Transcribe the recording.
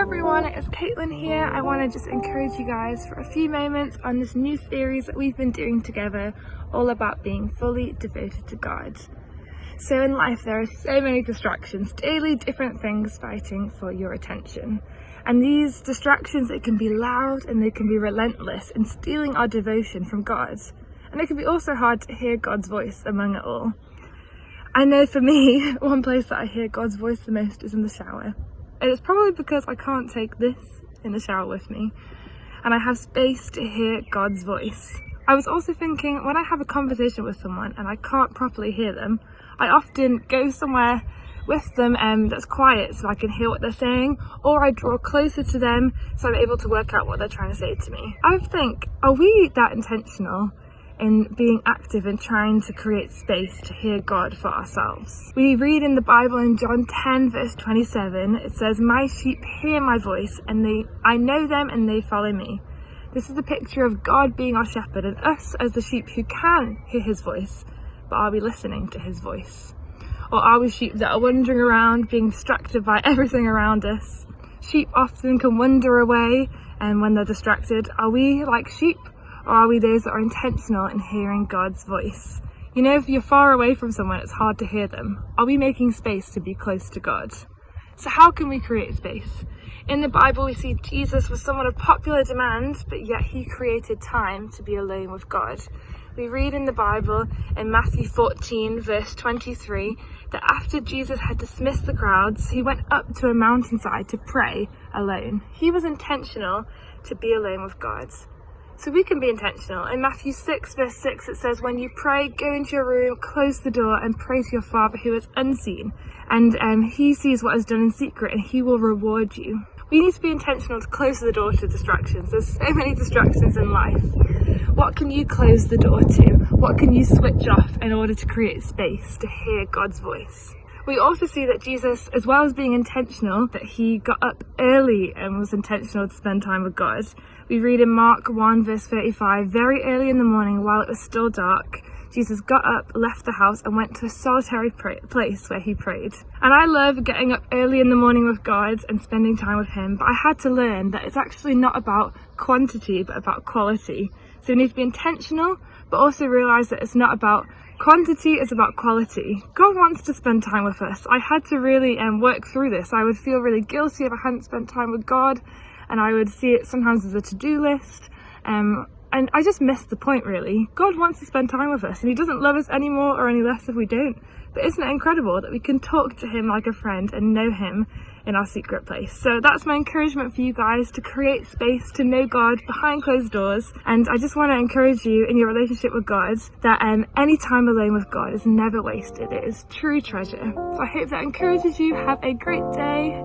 everyone, it's Caitlin here. I want to just encourage you guys for a few moments on this new series that we've been doing together, all about being fully devoted to God. So in life there are so many distractions, daily different things fighting for your attention. And these distractions, it can be loud and they can be relentless in stealing our devotion from God. And it can be also hard to hear God's voice among it all. I know for me, one place that I hear God's voice the most is in the shower. And it's probably because I can't take this in the shower with me, and I have space to hear God's voice. I was also thinking, when I have a conversation with someone and I can't properly hear them, I often go somewhere with them that's quiet so I can hear what they're saying, or I draw closer to them so I'm able to work out what they're trying to say to me. I think, are we that intentional in being active and trying to create space to hear God for ourselves? We read in the Bible in John 10 verse 27, it says, "My sheep hear my voice and I know them and they follow me." This is a picture of God being our shepherd and us as the sheep who can hear his voice, but are we listening to his voice? Or are we sheep that are wandering around being distracted by everything around us? Sheep often can wander away, and when they're distracted, are we like sheep? Or are we those that are intentional in hearing God's voice? You know, if you're far away from someone, it's hard to hear them. Are we making space to be close to God? So how can we create space? In the Bible, we see Jesus was someone of popular demand, but yet he created time to be alone with God. We read in the Bible in Matthew 14 verse 23 that after Jesus had dismissed the crowds, he went up to a mountainside to pray alone. He was intentional to be alone with God. So we can be intentional. In Matthew 6 verse 6 it says, "When you pray, go into your room, close the door and pray to your Father who is unseen, and he sees what is done in secret and he will reward you." We need to be intentional to close the door to distractions. There's so many distractions in life. What can you close the door to? What can you switch off in order to create space to hear God's voice? We also see that Jesus, as well as being intentional, that he got up early and was intentional to spend time with God. We read in Mark 1 verse 35, "Very early in the morning, while it was still dark, Jesus got up, left the house and went to a solitary place where he prayed." And I love getting up early in the morning with God and spending time with him, but I had to learn that it's actually not about quantity but about quality. So we need to be intentional, but also realise that it's not about quantity, it's about quality. God wants to spend time with us. I had to really work through this. I would feel really guilty if I hadn't spent time with God, and I would see it sometimes as a to-do list. And I just missed the point, really. God wants to spend time with us, and he doesn't love us any more or any less if we don't. But isn't it incredible that we can talk to him like a friend and know him in our secret place? So that's my encouragement for you guys, to create space to know God behind closed doors. And I just want to encourage you in your relationship with God that any time alone with God is never wasted. It is true treasure. So I hope that encourages you. Have a great day.